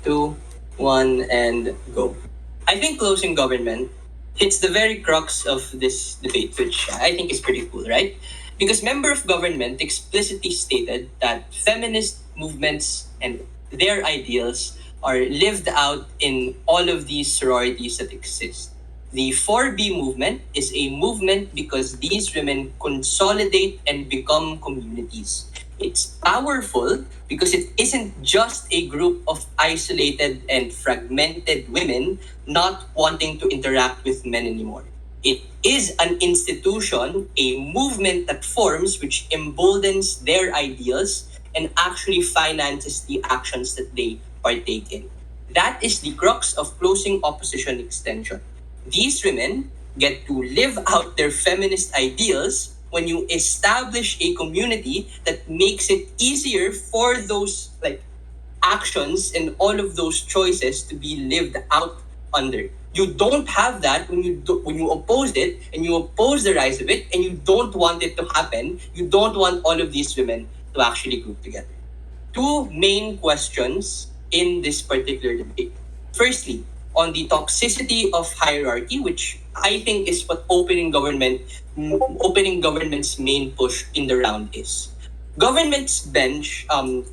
2, 1, and go. I think closing government hits the very crux of this debate, which I think is pretty cool, right? Because member of government explicitly stated that feminist movements and their ideals are lived out in all of these sororities that exist. The 4B movement is a movement because these women consolidate and become communities. It's powerful because it isn't just a group of isolated and fragmented women not wanting to interact with men anymore. It is an institution, a movement that forms which emboldens their ideals and actually finances the actions that they partake in. That is the crux of closing opposition extension. These women get to live out their feminist ideals when you establish a community that makes it easier for those actions and all of those choices to be lived out under. You don't have that when you oppose it and you oppose the rise of it and you don't want it to happen. You don't want all of these women to actually group together. Two main questions in this particular debate. Firstly, on the toxicity of hierarchy, which I think is what opening government's main push in the round is. Government's bench,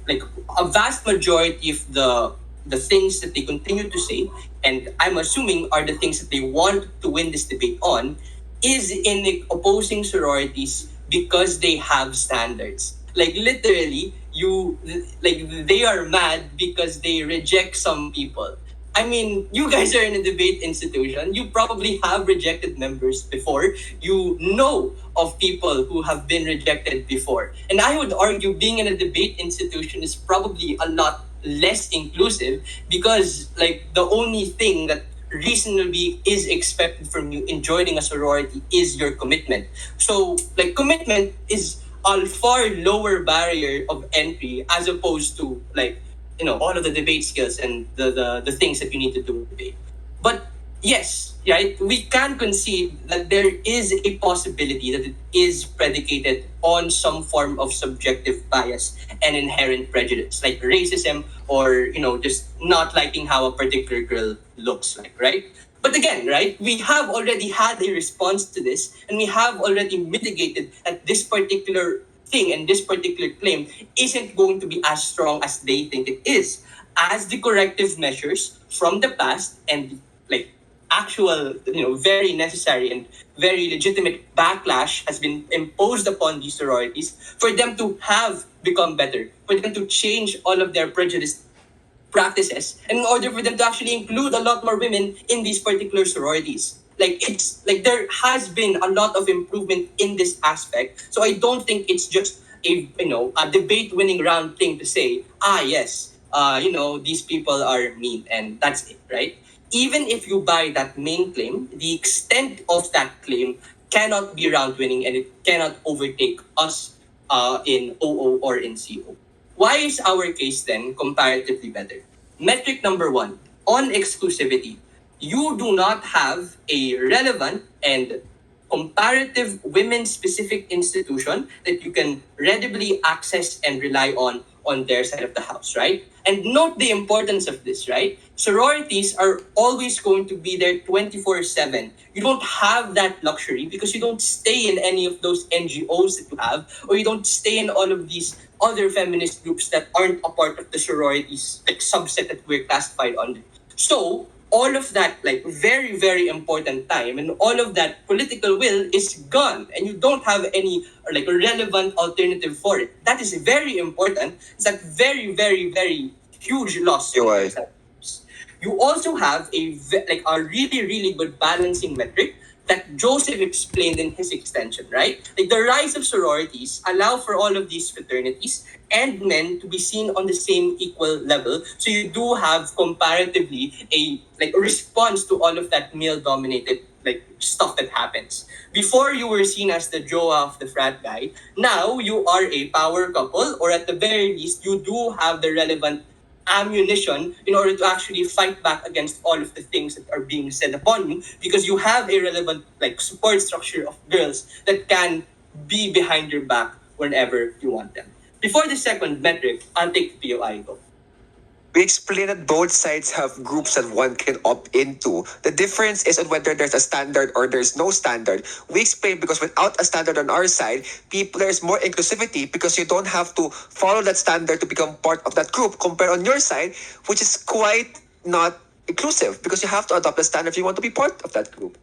like a vast majority of the things that they continue to say, and I'm assuming are the things that they want to win this debate on, is in opposing sororities because they have standards. Like literally, they are mad because they reject some people. I mean, you guys are in a debate institution. You probably have rejected members before. You know of people who have been rejected before. And I would argue being in a debate institution is probably a lot less inclusive because the only thing that reasonably is expected from you in joining a sorority is your commitment. So commitment is a far lower barrier of entry as opposed to all of the debate skills and the things that you need to do in debate. But yes, right, we can concede that there is a possibility that it is predicated on some form of subjective bias and inherent prejudice, like racism or, just not liking how a particular girl looks like, right? But again, right, we have already had a response to this and we have already mitigated that this particular thing and this particular claim isn't going to be as strong as they think it is. As the corrective measures from the past and actual, very necessary and very legitimate backlash has been imposed upon these sororities for them to have become better, for them to change all of their prejudiced practices, and in order for them to actually include a lot more women in these particular sororities. It's there has been a lot of improvement in this aspect. So I don't think it's just a debate winning round thing to say, yes, these people are mean and that's it, right? Even if you buy that main claim, the extent of that claim cannot be round winning and it cannot overtake us in OO or in CO. Why is our case then comparatively better? Metric number one, on exclusivity. You do not have a relevant and comparative women-specific institution that you can readily access and rely on their side of the house, right? And note the importance of this, right? Sororities are always going to be there 24/7. You don't have that luxury because you don't stay in any of those NGOs that you have, or you don't stay in all of these other feminist groups that aren't a part of the sororities subset that we're classified under. So all of that very, very important time and all of that political will is gone and you don't have any relevant alternative for it. That is very important. It's a very, very, very huge loss. You also have a really, really good balancing metric that Joseph explained in his extension, right? The rise of sororities allow for all of these fraternities and men to be seen on the same equal level. So you do have comparatively a response to all of that male-dominated stuff that happens. Before you were seen as the Joa of the frat guy, now you are a power couple, or at the very least, you do have the relevant ammunition in order to actually fight back against all of the things that are being said upon you, because you have a relevant support structure of girls that can be behind your back whenever you want them. Before the second metric, I'll take POI go. We explain that both sides have groups that one can opt into. The difference is on whether there's a standard or there's no standard. We explain because without a standard on our side, there's more inclusivity because you don't have to follow that standard to become part of that group compared on your side, which is quite not inclusive because you have to adopt the standard if you want to be part of that group.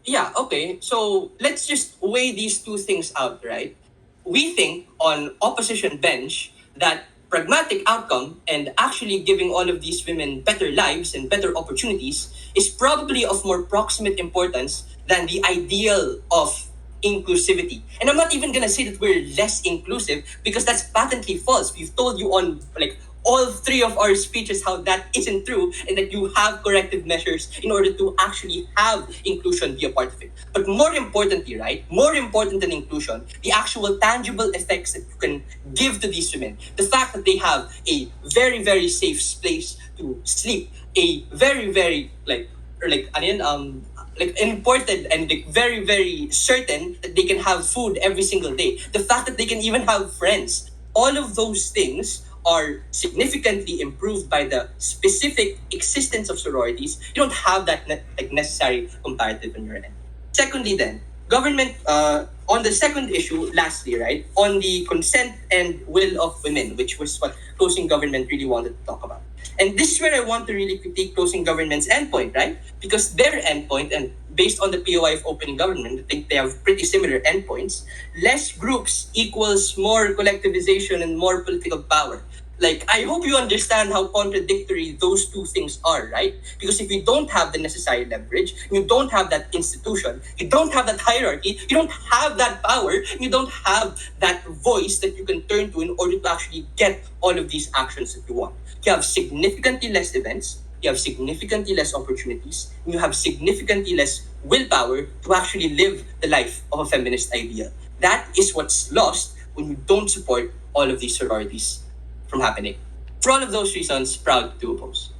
Yeah, okay. So let's just weigh these two things out, right? We think on opposition bench that pragmatic outcome and actually giving all of these women better lives and better opportunities is probably of more proximate importance than the ideal of inclusivity. And I'm not even gonna say that we're less inclusive because that's patently false. We've told you on like all three of our speeches how that isn't true and that you have corrective measures in order to actually have inclusion be a part of it. But more importantly, right, more important than inclusion, the actual tangible effects that you can give to these women. The fact that they have a very, very safe place to sleep, a very, very ano yun, like important and like very, very certain that they can have food every single day. The fact that they can even have friends. All of those things are significantly improved by the specific existence of sororities. You don't have that like necessary comparative on your end. Secondly, then, government, on the second issue, lastly, right, on the consent and will of women, which was what closing government really wanted to talk about. And this is where I want to really critique closing government's endpoint, right? Because their endpoint, and based on the POI of opening government, I think they have pretty similar endpoints. Less groups equals more collectivization and more political power. Like, I hope you understand how contradictory those two things are, right? Because if you don't have the necessary leverage, you don't have that institution, you don't have that hierarchy, you don't have that power, you don't have that voice that you can turn to in order to actually get all of these actions that you want. You have significantly less events, you have significantly less opportunities, you have significantly less willpower to actually live the life of a feminist ideal. That is what's lost when you don't support all of these sororities from happening. For all of those reasons, proud to oppose.